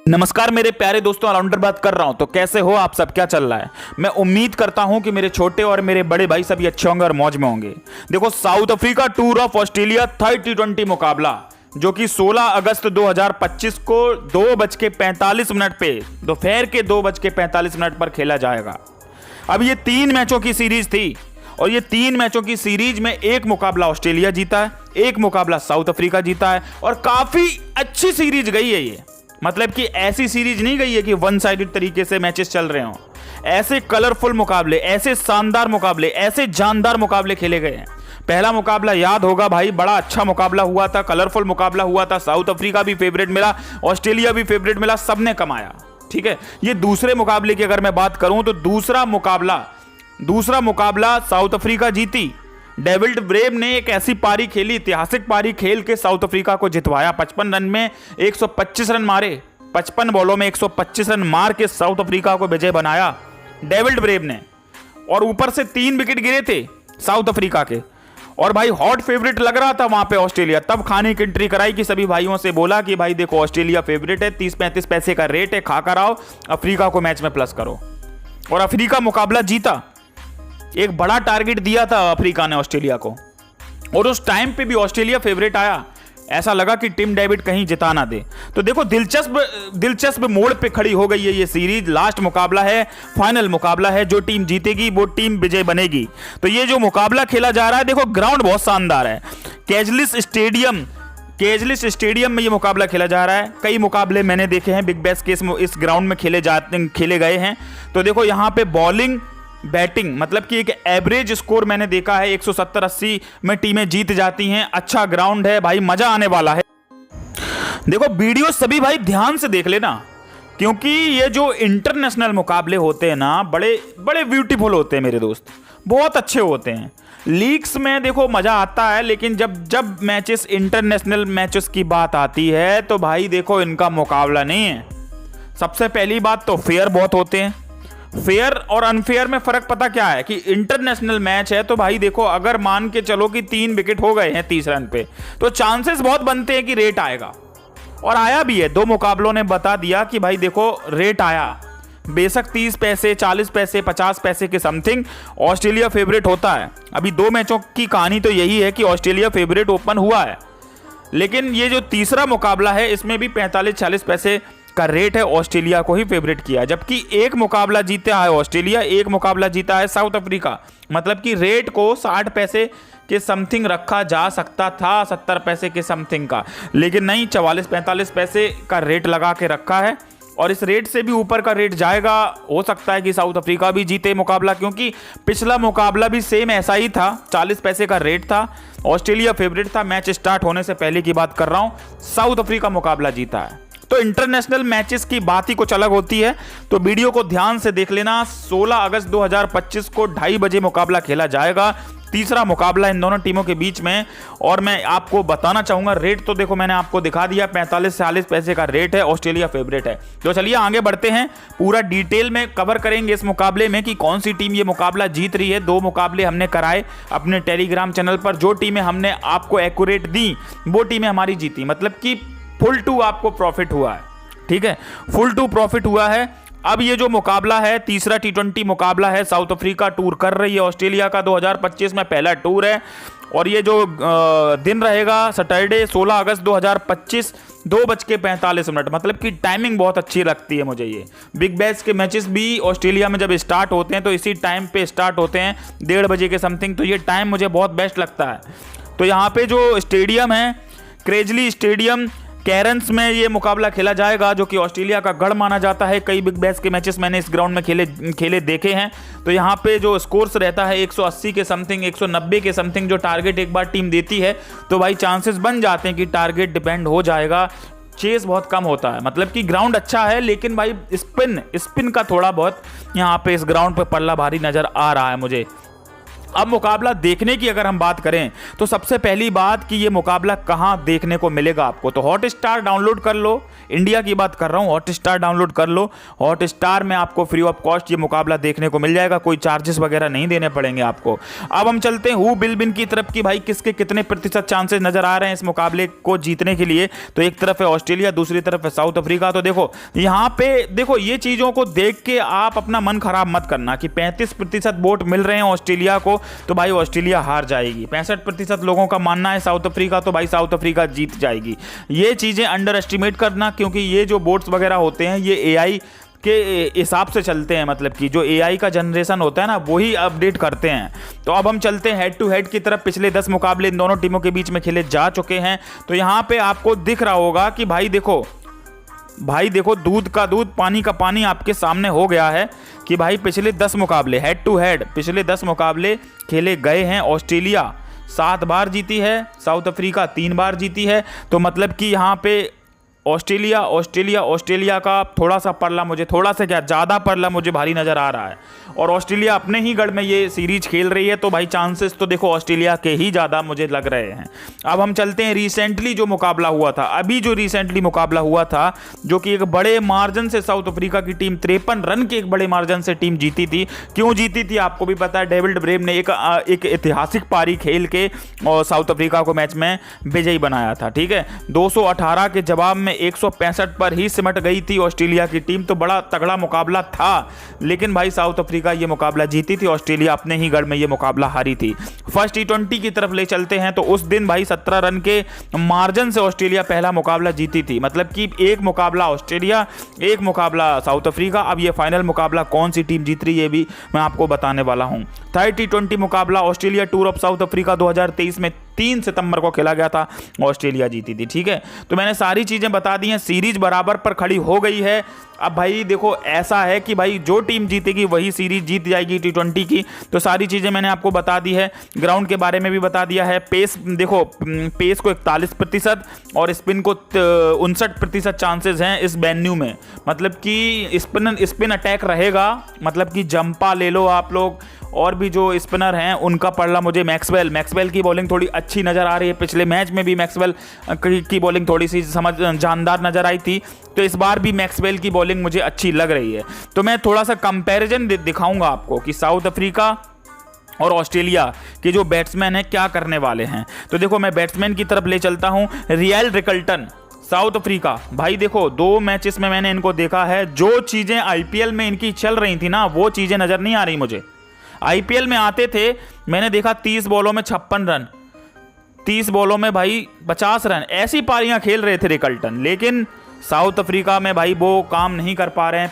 नमस्कार मेरे प्यारे दोस्तों, ऑलराउंडर बात कर रहा हूं। तो कैसे हो आप सब, क्या चल रहा है? मैं उम्मीद करता हूं कि मेरे छोटे और मेरे बड़े भाई सभी अच्छे होंगे और मौज में होंगे। देखो, south Africa tour of Australia T20 मुकाबला जो कि 16 अगस्त 2025 को 2:45 पे दोपहर के 2:45 पर खेला जाएगा। अब ये 3 मैचों की सीरीज थी और ये 3 मैचों की सीरीज में एक मुकाबला ऑस्ट्रेलिया जीता है, एक मुकाबला साउथ अफ्रीका जीता है और काफी अच्छी सीरीज गई है ये। मतलब कि ऐसी सीरीज नहीं गई है कि वन साइडेड तरीके से मैचेस चल रहे हों। ऐसे कलरफुल मुकाबले, ऐसे शानदार मुकाबले, ऐसे जानदार मुकाबले खेले गए हैं। पहला मुकाबला याद होगा भाई, बड़ा अच्छा मुकाबला हुआ था, कलरफुल मुकाबला हुआ था। साउथ अफ्रीका भी फेवरेट मिला, ऑस्ट्रेलिया भी फेवरेट मिला, सबने कमाया। ठीक है, ये दूसरे मुकाबले की अगर मैं बात करूं तो दूसरा मुकाबला साउथ अफ्रीका जीती। डेविड ब्रेव ने एक ऐसी पारी खेली, ऐतिहासिक पारी खेल के साउथ अफ्रीका को जितवाया। 55 रन में 125 रन मारे, 55 बॉलों में 125 रन मार के साउथ अफ्रीका को विजय बनाया डेविड ब्रेव ने। और ऊपर से 3 विकेट गिरे थे साउथ अफ्रीका के। और भाई हॉट फेवरेट लग रहा था वहां पे ऑस्ट्रेलिया। तब खाने की एंट्री कराई कि सभी भाइयों से बोला कि भाई देखो, ऑस्ट्रेलिया फेवरेट है, 30-35 पैसे का रेट है, खाकर आओ, अफ्रीका को मैच में प्लस करो। और अफ्रीका मुकाबला जीता। एक बड़ा टारगेट दिया था अफ्रीका ने ऑस्ट्रेलिया को और उस टाइम पे भी ऑस्ट्रेलिया फेवरेट आया। ऐसा लगा कि टिम डेविड कहीं जिता ना दे। तो देखो, दिलचस्प मोड़ पे खड़ी हो गई है ये सीरीज। लास्ट मुकाबला है, फाइनल मुकाबला है। जो टीम जीतेगी वो टीम विजय बनेगी। तो ये जो मुकाबला खेला जा रहा है, देखो ग्राउंड बहुत शानदार है। केजलिस स्टेडियम में ये मुकाबला खेला जा रहा है। कई मुकाबले मैंने देखे हैं बिग बैश के इस ग्राउंड में खेले गए हैं। तो देखो, यहाँ पे बॉलिंग बैटिंग, मतलब कि एक एवरेज स्कोर मैंने देखा है 170-80 में टीमें जीत जाती हैं। अच्छा ग्राउंड है भाई, मजा आने वाला है। देखो, वीडियो सभी भाई ध्यान से देख लेना, क्योंकि ये जो इंटरनेशनल मुकाबले होते हैं ना, बड़े बड़े ब्यूटीफुल होते हैं मेरे दोस्त, बहुत अच्छे होते हैं। लीग्स में देखो मजा आता है, लेकिन जब मैचेस, इंटरनेशनल मैचेस की बात आती है तो भाई देखो, इनका मुकाबला नहीं है। सबसे पहली बात तो फेयर बहुत होते हैं। फेयर और अनफेयर में फर्क पता क्या है कि इंटरनेशनल मैच है तो भाई देखो, अगर मान के चलो कि 3 विकेट हो गए हैं 30 रन पे, तो चांसेस बहुत बनते हैं कि रेट आएगा। और आया भी है। 2 मुकाबलों ने बता दिया कि भाई देखो, रेट आया। बेशक 30 पैसे, 40 पैसे, 50 पैसे के समथिंग ऑस्ट्रेलिया फेवरेट होता है। अभी 2 मैचों की कहानी तो यही है कि ऑस्ट्रेलिया फेवरेट ओपन हुआ है। लेकिन ये जो तीसरा मुकाबला है, इसमें भी 45-40 पैसे का रेट है, ऑस्ट्रेलिया को ही फेवरेट किया। जबकि एक मुकाबला जीता है ऑस्ट्रेलिया, एक मुकाबला जीता है साउथ अफ्रीका। मतलब कि रेट को 60 पैसे के समथिंग रखा जा सकता था, 70 पैसे के समथिंग का, लेकिन नहीं, 44-45 पैसे का रेट लगा के रखा है। और इस रेट से भी ऊपर का रेट जाएगा। हो सकता है कि साउथ अफ्रीका भी जीते मुकाबला, क्योंकि पिछला मुकाबला भी सेम ऐसा ही था, 40 पैसे का रेट था, ऑस्ट्रेलिया फेवरेट था। मैच स्टार्ट होने से पहले की बात कर रहा हूं, साउथ अफ्रीका मुकाबला जीता है। तो इंटरनेशनल मैचेस की बात ही कुछ अलग होती है। तो वीडियो को ध्यान से देख लेना। 16 अगस्त 2025 को 2:30 बजे मुकाबला खेला जाएगा। तीसरा मुकाबला इन दोनों टीमों के बीच में। और मैं आपको बताना चाहूंगा, रेट तो देखो मैंने आपको दिखा दिया, 45-40 पैसे का रेट है, ऑस्ट्रेलिया फेवरेट है। तो चलिए आगे बढ़ते हैं, पूरा डिटेल में कवर करेंगे इस मुकाबले में कि कौन सी टीम ये मुकाबला जीत रही है। 2 मुकाबले हमने कराए अपने टेलीग्राम चैनल पर। जो टीमें हमने आपको एक्यूरेट दी वो टीमें हमारी जीती। मतलब कि फुल टू आपको प्रॉफिट हुआ है। ठीक है, फुल टू प्रॉफिट हुआ है। अब ये जो मुकाबला है, तीसरा T20 मुकाबला है, साउथ अफ्रीका टूर कर रही है ऑस्ट्रेलिया का, 2025 में पहला टूर है। और ये जो दिन रहेगा सैटरडे 16 अगस्त 2025 2:45। मतलब कि टाइमिंग बहुत अच्छी लगती है मुझे। ये बिग बैश के मैचेस भी ऑस्ट्रेलिया में जब स्टार्ट होते हैं तो इसी टाइम पे स्टार्ट होते हैं, 1:30 बजे के समथिंग। तो ये टाइम मुझे बहुत बेस्ट लगता है। तो यहाँ पे जो स्टेडियम है, क्रेजली स्टेडियम कैरन्स में ये मुकाबला खेला जाएगा, जो कि ऑस्ट्रेलिया का गढ़ माना जाता है। कई बिग बैश के मैचेस मैंने इस ग्राउंड में खेले देखे हैं। तो यहाँ पे जो स्कोर्स रहता है 180 के समथिंग, 190 के समथिंग जो टारगेट एक बार टीम देती है, तो भाई चांसेस बन जाते हैं कि टारगेट डिपेंड हो जाएगा। चेस बहुत कम होता है। मतलब कि ग्राउंड अच्छा है, लेकिन भाई स्पिन का थोड़ा बहुत यहाँ पे इस ग्राउंड पे पल्ला भारी नजर आ रहा है मुझे। अब मुकाबला देखने की अगर हम बात करें तो सबसे पहली बात कि ये मुकाबला कहां देखने को मिलेगा आपको, तो हॉटस्टार डाउनलोड कर लो। इंडिया की बात कर रहा हूं, हॉटस्टार डाउनलोड कर लो। हॉटस्टार में आपको फ्री ऑफ कॉस्ट ये मुकाबला देखने को मिल जाएगा, कोई चार्जेस वगैरह नहीं देने पड़ेंगे आपको। अब हम चलते हैं हु विल विन की तरफ कि भाई किसके कितने प्रतिशत चांसेस नजर आ रहे हैं इस मुकाबले को जीतने के लिए। तो एक तरफ है ऑस्ट्रेलिया, दूसरी तरफ है साउथ अफ्रीका। तो देखो यहाँ पे देखो ये चीजों को देख के आप अपना मन खराब मत करना कि 35% वोट मिल रहे हैं ऑस्ट्रेलिया को तो भाई ऑस्ट्रेलिया हार जाएगी। 65% लोगों का मानना है साउथ अफ्रीका, तो भाई साउथ अफ्रीका जीत जाएगी। ये चीजें अंडर एस्टिमेट करना, क्योंकि ये जो वोट्स वगैरह होते हैं ये एआई के हिसाब से चलते हैं, मतलब कि जो एआई का जनरेशन होता है ना वही अपडेट करते हैं। तो अब हम चलते हैं हेड टू हेड की तरफ। पिछले 10 मुकाबले इन दोनों टीमों के बीच में खेले जा चुके हैं। तो यहाँ पे आपको दिख रहा होगा कि भाई देखो दूध का दूध पानी का पानी आपके सामने हो गया है कि भाई पिछले 10 मुकाबले हेड टू हेड पिछले 10 मुकाबले खेले गए हैं। ऑस्ट्रेलिया 7 बार जीती है, साउथ अफ्रीका 3 बार जीती है। तो मतलब कि यहाँ पे ऑस्ट्रेलिया का थोड़ा सा ज़्यादा पल्ला मुझे भारी नज़र आ रहा है। और ऑस्ट्रेलिया अपने ही गढ़ में ये सीरीज खेल रही है, तो भाई चांसेस तो देखो ऑस्ट्रेलिया के ही ज़्यादा मुझे लग रहे हैं। अब हम चलते हैं रिसेंटली जो मुकाबला हुआ था, जो कि एक बड़े मार्जिन से साउथ अफ्रीका की टीम 53 रन के एक बड़े मार्जिन से टीम जीती थी। क्यों जीती थी आपको भी पता है, डेविड ब्रेम ने एक ऐतिहासिक पारी खेल के और साउथ अफ्रीका को मैच में विजयी बनाया था। ठीक है, 218 के जवाब में 165 पर ही सिमट गई थी ऑस्ट्रेलिया की टीम। तो बड़ा तगड़ा मुकाबला था, लेकिन भाई साउथ अफ्रीका ये मुकाबला जीती थी, ऑस्ट्रेलिया अपने ही गढ़ में ये मुकाबला हारी थी। फर्स्ट T20 की तरफ ले चलते हैं। तो उस दिन भाई 17 रन के मार्जिन से ऑस्ट्रेलिया पहला मुकाबला जीती थी, मतलब कि एक मुकाबला ऑस्ट्रेलिया, एक मुकाबला साउथ अफ्रीका। अब ये फाइनल मुकाबला कौन सी टीम जीत रही है ये भी मैं आपको बताने वाला हूं। थर्ड T20 मुकाबला Australia tour of south Africa 2023 में 3 सितंबर को खेला गया था, ऑस्ट्रेलिया जीती थी। ठीक है, तो मैंने सारी चीजें बता दी हैं, सीरीज बराबर पर खड़ी हो गई है। अब भाई देखो ऐसा है कि भाई जो टीम जीतेगी वही सीरीज जीत जाएगी T20 की। तो सारी चीजें मैंने आपको बता दी है, ग्राउंड के बारे में भी बता दिया है। पेस देखो, पेस को 41% और स्पिन को 59% चांसेस हैं इस वेन्यू में, मतलब कि स्पिन अटैक रहेगा। मतलब कि जंपा ले लो आप लोग, और भी जो स्पिनर हैं उनका पड़ला मुझे मैक्सवेल की बॉलिंग थोड़ी अच्छी नज़र आ रही है। पिछले मैच में भी मैक्सवेल की बॉलिंग थोड़ी सी जानदार नज़र आई थी, तो इस बार भी मैक्सवेल की बॉलिंग मुझे अच्छी लग रही है। तो मैं थोड़ा सा कंपैरिजन दिखाऊंगा आपको कि साउथ अफ्रीका और ऑस्ट्रेलिया के जो बैट्समैन हैं क्या करने वाले हैं। तो देखो मैं बैट्समैन की तरफ ले चलता हूं। रियल रिकल्टन, साउथ अफ्रीका, भाई देखो 2 मैचेस में मैंने इनको देखा है, जो चीज़ें IPL में इनकी चल रही थी ना वो चीज़ें नज़र नहीं आ रही मुझे। IPL में आते थे, मैंने देखा 30 बॉलों में 56 रन, 30 बॉलों में भाई 50 रन, ऐसी पारियां खेल रहे थे रिकल्टन। लेकिन साउथ अफ्रीका में भाई वो काम नहीं कर पा रहे हैं।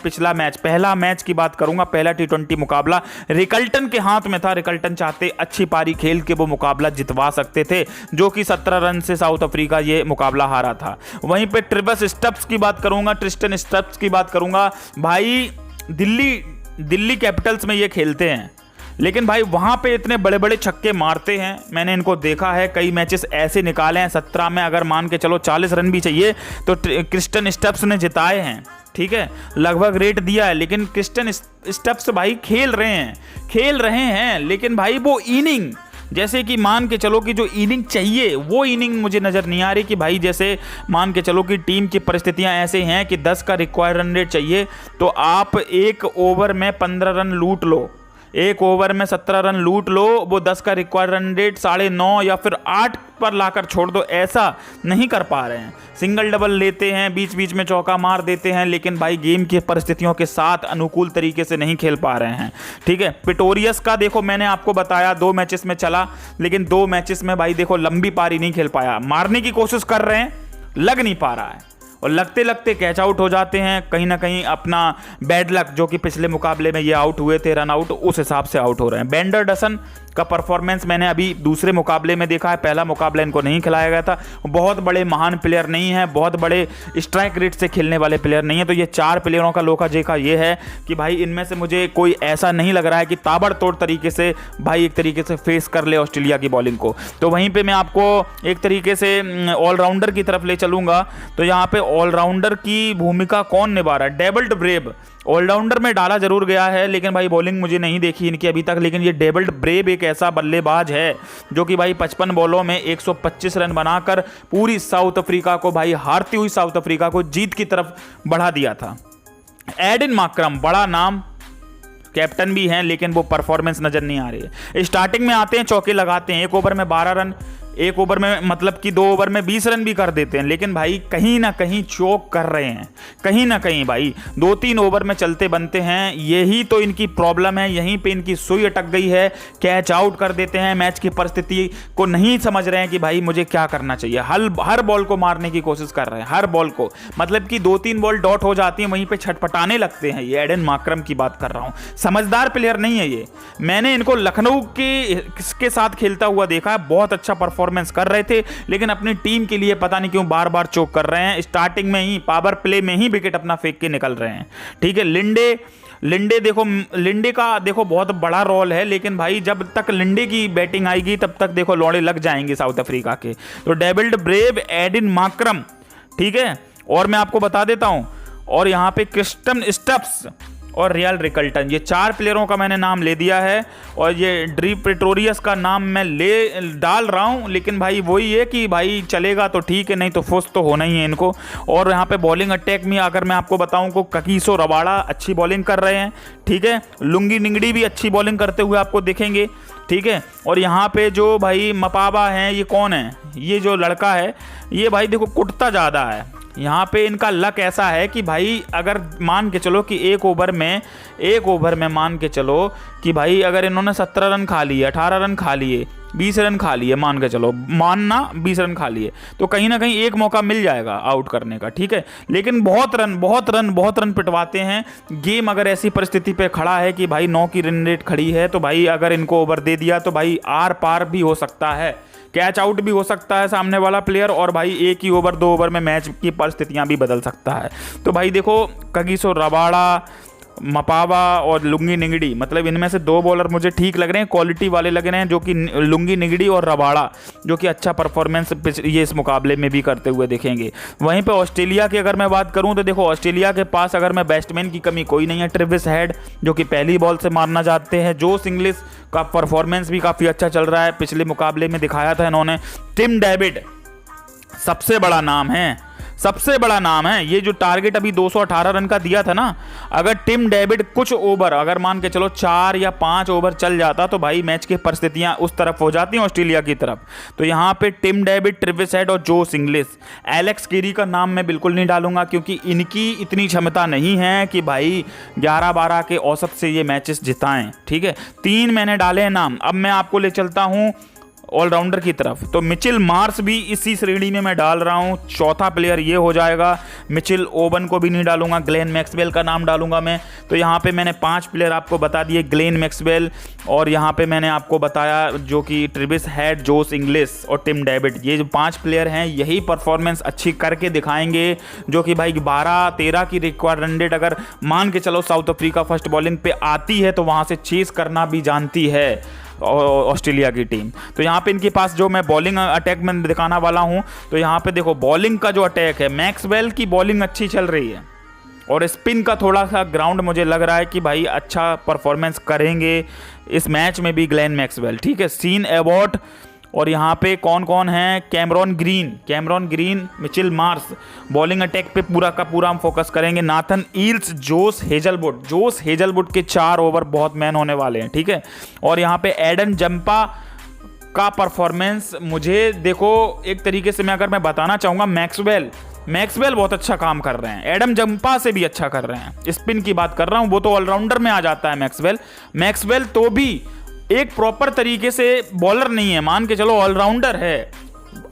पहला मैच की बात करूंगा, पहला T20 मुकाबला रिकल्टन के हाथ में था। रिकल्टन चाहते अच्छी पारी खेल के वो मुकाबला जितवा सकते थे, जो कि 17 रन से साउथ अफ्रीका ये मुकाबला हारा था। वहीं पे ट्रिस्टन स्टब्स की बात करूंगा, भाई दिल्ली कैपिटल्स में ये खेलते हैं, लेकिन भाई वहां पे इतने बड़े बड़े छक्के मारते हैं। मैंने इनको देखा है, कई मैचेस ऐसे निकाले हैं 17 में, अगर मान के चलो 40 रन भी चाहिए तो ट्रिस्टन स्टब्स ने जिताए हैं। ठीक है, लगभग रेट दिया है, लेकिन ट्रिस्टन स्टब्स भाई खेल रहे हैं, लेकिन भाई वो इनिंग, जैसे कि मान के चलो कि जो इनिंग चाहिए वो इनिंग मुझे नज़र नहीं आ रही। कि भाई जैसे मान के चलो कि टीम की परिस्थितियां ऐसे हैं कि 10 का रिक्वायर्ड रन रेट चाहिए, तो आप एक ओवर में 15 रन लूट लो, एक ओवर में 17 रन लूट लो, वो 10 का रिक्वायर्ड रन रेट 9.5 या फिर 8 पर लाकर छोड़ दो। ऐसा नहीं कर पा रहे हैं, सिंगल डबल लेते हैं, बीच बीच में चौका मार देते हैं, लेकिन भाई गेम की परिस्थितियों के साथ अनुकूल तरीके से नहीं खेल पा रहे हैं। ठीक है, पिटोरियस का देखो मैंने आपको बताया 2 मैचेस में चला, लेकिन 2 मैचेस में भाई देखो लंबी पारी नहीं खेल पाया। मारने की कोशिश कर रहे हैं, लग नहीं पा रहा है, और लगते लगते कैच आउट हो जाते हैं। कहीं ना कहीं अपना बैड लक, जो कि पिछले मुकाबले में ये आउट हुए थे रन आउट, उस हिसाब से आउट हो रहे हैं। बेंडरडसन का परफॉर्मेंस मैंने अभी दूसरे मुकाबले में देखा है, पहला मुकाबला इनको नहीं खिलाया गया था। बहुत बड़े महान प्लेयर नहीं है, बहुत बड़े स्ट्राइक रेट से खेलने वाले प्लेयर नहीं है। तो ये 4 प्लेयरों का लोका जेका ये है कि भाई इनमें से मुझे कोई ऐसा नहीं लग रहा है कि ताबड़तोड़ तरीके से भाई एक तरीके से फेस कर ले ऑस्ट्रेलिया की बॉलिंग को। तो वहीं पर मैं आपको एक तरीके से ऑलराउंडर की तरफ ले चलूँगा। तो यहाँ पर ऑलराउंडर की भूमिका कौन निभा रहा है? डेविड ब्रेव ऑलराउंडर में डाला जरूर गया है, लेकिन भाई बॉलिंग मुझे नहीं देखी इनकी अभी तक। लेकिन ये डेविड ब्रेव एक ऐसा बल्लेबाज है जो कि भाई 55 बॉलों में 125 रन बनाकर पूरी साउथ अफ्रीका को, भाई हारती हुई साउथ अफ्रीका को जीत की तरफ बढ़ा दिया था। एडन मार्क्रम, बड़ा नाम, कैप्टन भी हैं, लेकिन वो परफॉर्मेंस नजर नहीं आ रही है। स्टार्टिंग में आते हैं, चौके लगाते हैं, 1 ओवर में 12 रन, 1 ओवर में मतलब कि 2 ओवर में 20 रन भी कर देते हैं, लेकिन भाई कहीं ना कहीं चोक कर रहे हैं, कहीं ना कहीं भाई 2-3 ओवर में चलते बनते हैं। यही तो इनकी प्रॉब्लम है, यहीं पे इनकी सुई अटक गई है। कैच आउट कर देते हैं, मैच की परिस्थिति को नहीं समझ रहे हैं कि भाई मुझे क्या करना चाहिए। हर बॉल को मारने की कोशिश कर रहे हैं, हर बॉल को, मतलब कि 2-3 बॉल डॉट हो जाती हैं, वहीं पे छटपटाने लगते हैं। ये एडन मार्क्रम की बात कर रहा हूं, समझदार प्लेयर नहीं है ये। मैंने इनको लखनऊ के साथ खेलता हुआ देखा है, बहुत अच्छा परफॉर्मेंस कर रहे थे, लेकिन अपनी टीम के लिए पता नहीं क्यों बार बार चोक कर रहे हैं। स्टार्टिंग में ही पावर प्ले में ही विकेट अपना फेंक के निकल रहे हैं। ठीक है, लिंडे देखो, लिंडे का देखो बहुत बड़ा रोल है, लेकिन भाई जब तक लिंडे की बैटिंग आएगी तब तक देखो लौड़े लग जाएंगे साउथ अफ्रीका के। तो डेविड ब्रेव, एडन मार्क्रम, ठीक है, और मैं आपको बता देता हूं, और यहां पे क्रिस्टन स्टप्स और रियल रिकल्टन, ये 4 प्लेयरों का मैंने नाम ले दिया है। और ये ड्री प्रेटोरियस का नाम मैं डाल रहा हूं, लेकिन भाई वही है कि भाई चलेगा तो ठीक है, नहीं तो फुस तो होना ही है इनको। और यहाँ पे बॉलिंग अटैक में अगर मैं आपको बताऊं को ककीसो रबाड़ा अच्छी बॉलिंग कर रहे हैं, ठीक है, लुंगी निंगड़ी भी अच्छी बॉलिंग करते हुए आपको दिखेंगे, ठीक है। और यहाँ पे जो भाई मपाबा हैं, ये कौन है? ये जो लड़का है ये भाई देखो कुटता ज़्यादा है। यहाँ पे इनका लक ऐसा है कि भाई अगर मान के चलो कि एक ओवर में मान के चलो कि भाई अगर इन्होंने 17 रन खा लिए, 18 रन खा लिए, 20 रन खा लिए, मान के चलो, मानना 20 रन खा लिए, तो कहीं ना कहीं एक मौका मिल जाएगा आउट करने का, ठीक है। लेकिन बहुत रन पिटवाते हैं। गेम अगर ऐसी परिस्थिति पे खड़ा है कि भाई 9 की रन रेट खड़ी है, तो भाई अगर इनको ओवर दे दिया तो भाई आर पार भी हो सकता है, कैच आउट भी हो सकता है सामने वाला प्लेयर, और भाई 1 ही ओवर 2 ओवर में मैच की परिस्थितियां भी बदल सकता है। तो भाई देखो कगिसो रबाड़ा, मपावा और लुंगी निगड़ी, मतलब इनमें से 2 बॉलर मुझे ठीक लग रहे हैं, क्वालिटी वाले लग रहे हैं, जो कि लुंगी निगड़ी और रबाड़ा, जो कि अच्छा परफॉर्मेंस ये इस मुकाबले में भी करते हुए दिखेंगे। वहीं पे ऑस्ट्रेलिया की अगर मैं बात करूं तो देखो ऑस्ट्रेलिया के पास अगर मैं बैट्समैन की कमी कोई नहीं है। ट्रेविस हेड जो कि पहली बॉल से मारना चाहते हैं, जोस इंग्लिश का परफॉर्मेंस भी काफ़ी अच्छा चल रहा है, पिछले मुकाबले में दिखाया था इन्होंने। टिम डेविड सबसे बड़ा नाम है, ये जो टारगेट अभी 218 रन का दिया था ना, अगर टिम डेविड कुछ ओवर, अगर मान के चलो 4 या 5 ओवर चल जाता तो भाई मैच की परिस्थितियां उस तरफ हो जाती हैं ऑस्ट्रेलिया की तरफ। तो यहाँ पे टिम डेविड, ट्रेविस हेड और जोस इंग्लिश, एलेक्स केरी का नाम मैं बिल्कुल नहीं डालूंगा, क्योंकि इनकी इतनी क्षमता नहीं है कि भाई 11-12 के औसत से ये मैचेस जिताएं, ठीक है। 3 मैंने डाले हैं नाम। अब मैं आपको ले चलता हूँ ऑलराउंडर की तरफ, तो मिचेल मार्श भी इसी श्रेणी में मैं डाल रहा हूं। चौथा प्लेयर ये हो जाएगा। मिचेल ओवन को भी नहीं डालूंगा, ग्लेन मैक्सवेल का नाम डालूंगा मैं। तो यहाँ पे मैंने 5 प्लेयर आपको बता दिए, ग्लेन मैक्सवेल, और यहाँ पे मैंने आपको बताया जो कि ट्रेविस हेड, जोस इंग्लिश और टिम डेविड, ये जो 5 प्लेयर हैं यही परफॉर्मेंस अच्छी करके दिखाएंगे, जो कि भाई 12-13 की रिक्वायर्ड रन रेट अगर मान के चलो साउथ अफ्रीका फर्स्ट बॉलिंग पे आती है तो वहाँ से चेस करना भी जानती है ऑस्ट्रेलिया की टीम। तो यहाँ पे इनके पास जो मैं बॉलिंग अटैक में दिखाना वाला हूँ, तो यहाँ पे देखो बॉलिंग का जो अटैक है, मैक्सवेल की बॉलिंग अच्छी चल रही है, और स्पिन का थोड़ा सा ग्राउंड मुझे लग रहा है कि भाई अच्छा परफॉर्मेंस करेंगे इस मैच में भी ग्लेन मैक्सवेल, ठीक है। सीन एबॉट, और यहाँ पे कौन कौन है, Cameron green, Mitchell Marsh, bowling attack पे पूरा का पूरा हम फोकस करेंगे। नाथन ईल्स, जोस हेजलवुड के 4 ओवर बहुत मैन होने वाले हैं, ठीक है। और यहाँ पे एडन जंपा का परफॉर्मेंस मुझे देखो एक तरीके से मैं बताना चाहूँगा, मैक्सवेल बहुत अच्छा काम कर रहे हैं, एडम जंपा से भी अच्छा कर रहे हैं। स्पिन की बात कर रहा हूँ, वो तो ऑलराउंडर में आ जाता है मैक्सवेल तो भी एक प्रॉपर तरीके से बॉलर नहीं है, मान के चलो ऑलराउंडर है।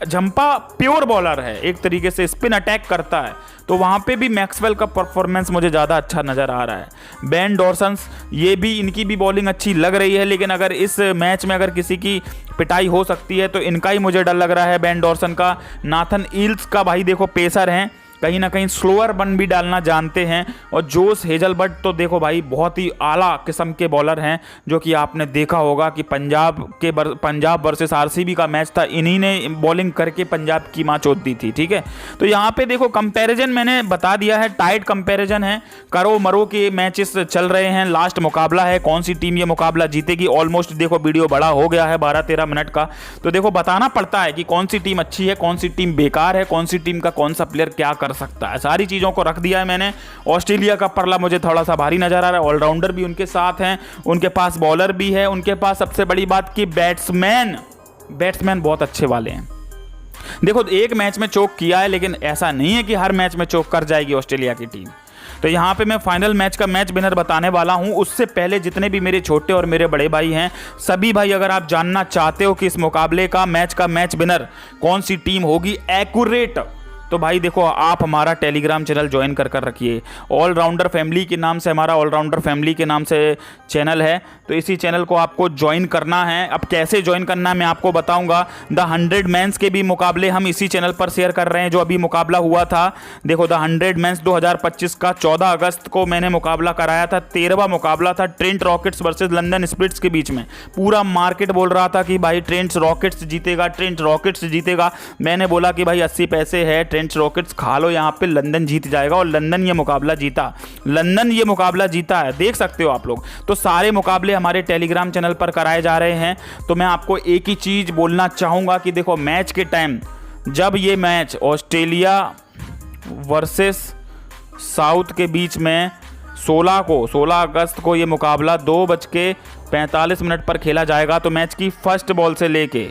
जंपा प्योर बॉलर है, एक तरीके से स्पिन अटैक करता है, तो वहां पे भी मैक्सवेल का परफॉर्मेंस मुझे ज़्यादा अच्छा नज़र आ रहा है। बेन डॉर्सन्स, ये भी इनकी भी बॉलिंग अच्छी लग रही है, लेकिन अगर इस मैच में अगर किसी की पिटाई हो सकती है तो इनका ही मुझे डर लग रहा है, बेन डॉर्सन का। नाथन ईल्स का भाई देखो पेसर हैं, कहीं ना कहीं स्लोअर बन भी डालना जानते हैं। और जोश हेजलवुड तो देखो भाई बहुत ही आला किस्म के बॉलर हैं, जो कि आपने देखा होगा कि पंजाब वर्सेस आरसीबी का मैच था, इन्हीं ने बॉलिंग करके पंजाब की माँ चोट दी थी। ठीक है, तो यहाँ पे देखो कंपैरिजन मैंने बता दिया है, टाइट कंपैरिजन है, करो मरो के मैचेस चल रहे हैं, लास्ट मुकाबला है, कौन सी टीम ये मुकाबला जीतेगी। ऑलमोस्ट देखो वीडियो बड़ा हो गया है 12-13 मिनट का, तो देखो बताना पड़ता है कि कौन सी टीम अच्छी है, कौन सी टीम बेकार है, कौन सी टीम का कौन सा प्लेयर क्या कर सकता है, सारी चीज़ों को रख दिया है मैंने। ऑस्ट्रेलिया का परला मुझे थोड़ा सा भारी नजर आ रहा है, ऑलराउंडर भी उनके साथ हैं, उनके पास बॉलर भी है, उनके पास सबसे बड़ी बात कि बैट्समैन बहुत अच्छे वाले हैं। देखो एक मैच में चोक किया है, लेकिन ऐसा नहीं है कि हर मैच में चोक कर जाएगी ऑस्ट्रेलिया की टीम। तो यहाँ पे मैं फाइनल मैच का मैच विनर बताने वाला हूँ। उससे पहले जितने भी मेरे छोटे और मेरे बड़े भाई हैं, सभी भाई अगर आप जानना चाहते हो कि इस मुकाबले का मैच विनर कौन सी टीम होगी एक्यूरेट, तो भाई देखो आप हमारा टेलीग्राम चैनल ज्वाइन कर रखिए। ऑलराउंडर फैमिली के नाम से हमारा ऑलराउंडर फैमिली के नाम से चैनल है, तो इसी चैनल को आपको ज्वाइन करना है। अब कैसे ज्वाइन करना है मैं आपको बताऊंगा। द 100 मैंस के भी मुकाबले हम इसी चैनल पर शेयर कर रहे हैं, जो अभी मुकाबला हुआ था। देखो द 100 मैंस 2025 का 14 अगस्त को मैंने मुकाबला कराया था, 13वां मुकाबला था Trent Rockets versus London Spirits के बीच में। पूरा मार्केट बोल रहा था कि भाई ट्रेंट रॉकेट्स जीतेगा। मैंने बोला कि भाई 80 पैसे है, ट्रेंट रॉकेट्स खा लो, यहाँ पे लंदन जीत जाएगा, और लंदन ये मुकाबला जीता है, देख सकते हो आप लोग। तो सारे मुकाबले हमारे टेलीग्राम चैनल पर कराए जा रहे हैं। तो मैं आपको एक ही चीज बोलना चाहूंगा कि देखो मैच के टाइम जब ये मैच ऑस्ट्रेलिया वर्सेस साउथ के बीच में 16 अगस्त को ये मुकाबला 2:45 पर खेला जाएगा, तो मैच की फर्स्ट बॉल से लेके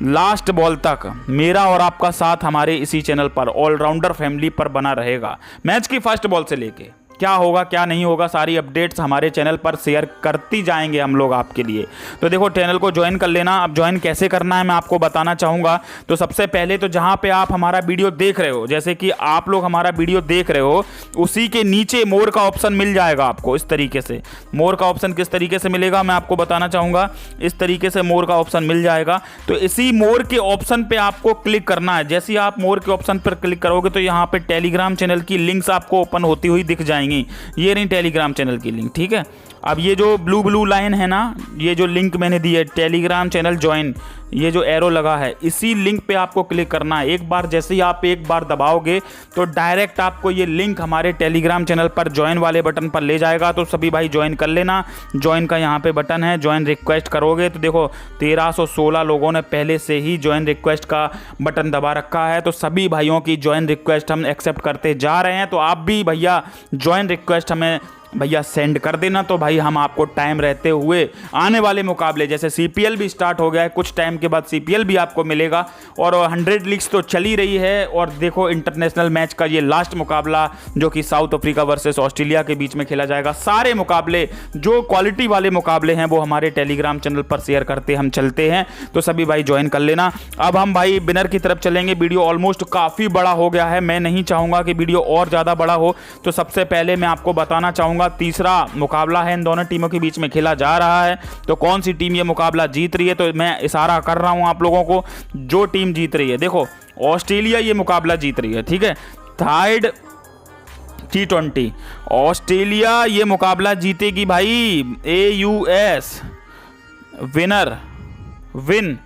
लास्ट बॉल तक मेरा और आपका साथ हमारे इसी चैनल पर ऑलराउंडर फैमिली पर बना रहेगा। मैच की फर्स्ट बॉल से लेके क्या होगा क्या नहीं होगा, सारी अपडेट्स हमारे चैनल पर शेयर करती जाएंगे हम लोग आपके लिए। तो देखो चैनल को ज्वाइन कर लेना। अब ज्वाइन कैसे करना है मैं आपको बताना चाहूँगा। तो सबसे पहले तो जहाँ पे आप हमारा वीडियो देख रहे हो, जैसे कि आप लोग हमारा वीडियो देख रहे हो, उसी के नीचे मोर का ऑप्शन मिल जाएगा आपको। इस तरीके से मोर का ऑप्शन किस तरीके से मिलेगा मैं आपको बताना चाहूँगा। इस तरीके से मोर का ऑप्शन मिल जाएगा, तो इसी मोर के ऑप्शन पर आपको क्लिक करना है। जैसे ही आप मोर के ऑप्शन पर क्लिक करोगे तो यहाँ पर टेलीग्राम चैनल की लिंक्स आपको ओपन होती हुई दिख जाएंगी। ये रही टेलीग्राम चैनल की लिंक, ठीक है। अब ये जो ब्लू लाइन है ना, ये जो लिंक मैंने दी है टेलीग्राम चैनल ज्वाइन, ये जो एरो लगा है, इसी लिंक पे आपको क्लिक करना है। एक बार जैसे ही आप एक बार दबाओगे तो डायरेक्ट आपको ये लिंक हमारे टेलीग्राम चैनल पर ज्वाइन वाले बटन पर ले जाएगा। तो सभी भाई ज्वाइन कर लेना। ज्वाइन का यहाँ पे बटन है, ज्वाइन रिक्वेस्ट करोगे तो देखो 1316 लोगों ने पहले से ही ज्वाइन रिक्वेस्ट का बटन दबा रखा है। तो सभी भाइयों की ज्वाइन रिक्वेस्ट हम एक्सेप्ट करते जा रहे हैं। तो आप भी भैया ज्वाइन रिक्वेस्ट हमें भैया सेंड कर देना, तो भाई हम आपको टाइम रहते हुए आने वाले मुकाबले, जैसे सीपीएल भी स्टार्ट हो गया है, कुछ टाइम के बाद सीपीएल भी आपको मिलेगा, और 100 लीग्स तो चल ही रही है। और देखो इंटरनेशनल मैच का ये लास्ट मुकाबला जो कि साउथ अफ्रीका वर्सेस ऑस्ट्रेलिया के बीच में खेला जाएगा। सारे मुकाबले जो क्वालिटी वाले मुकाबले हैं वो हमारे टेलीग्राम चैनल पर शेयर करते हम चलते हैं। तो सभी भाई ज्वाइन कर लेना। अब हम भाई विनर की तरफ चलेंगे। वीडियो ऑलमोस्ट काफ़ी बड़ा हो गया है, मैं नहीं चाहूँगा कि वीडियो और ज़्यादा बड़ा हो। तो सबसे पहले मैं आपको बताना चाहूँगा, तीसरा मुकाबला है इन दोनों टीमों के बीच में खेला जा रहा है। तो कौन सी टीम ये मुकाबला जीत रही है, तो मैं इशारा कर रहा हूं आप लोगों को, जो टीम जीत रही है। देखो ऑस्ट्रेलिया ये मुकाबला जीत रही है, ठीक है। थर्ड T20 ऑस्ट्रेलिया ये मुकाबला जीतेगी भाई। AUS विन,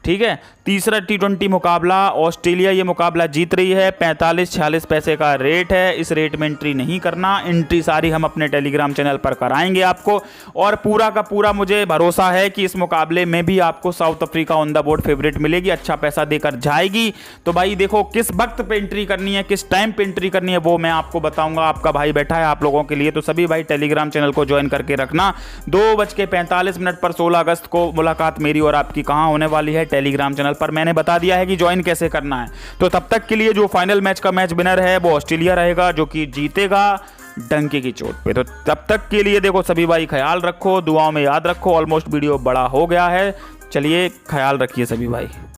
ठीक है। तीसरा T20 मुकाबला ऑस्ट्रेलिया ये मुकाबला जीत रही है। 45-46 पैसे का रेट है। इस रेट में एंट्री नहीं करना, एंट्री सारी हम अपने टेलीग्राम चैनल पर कराएंगे आपको। और पूरा का पूरा मुझे भरोसा है कि इस मुकाबले में भी आपको south Africa on the board favourite मिलेगी, अच्छा पैसा देकर जाएगी। तो भाई देखो किस वक्त पे एंट्री करनी है, किस टाइम पे एंट्री करनी है, वो मैं आपको बताऊंगा। आपका भाई बैठा है आप लोगों के लिए। तो सभी भाई टेलीग्राम चैनल को ज्वाइन करके रखना। 2:45 पर 16 अगस्त को मुलाकात मेरी और आपकी कहाँ होने वाली है, टेलीग्राम चैनल पर मैंने बता दिया है कि ज्वाइन कैसे करना है। तो तब तक के लिए जो फाइनल मैच का मैच विनर है वो ऑस्ट्रेलिया रहेगा, जो कि जीतेगा डंके की चोट पे। तो तब तक के लिए देखो सभी भाई ख्याल रखो, दुआओं में याद रखो। ऑलमोस्ट वीडियो बड़ा हो गया है, चलिए ख्याल रखिए सभी भाई।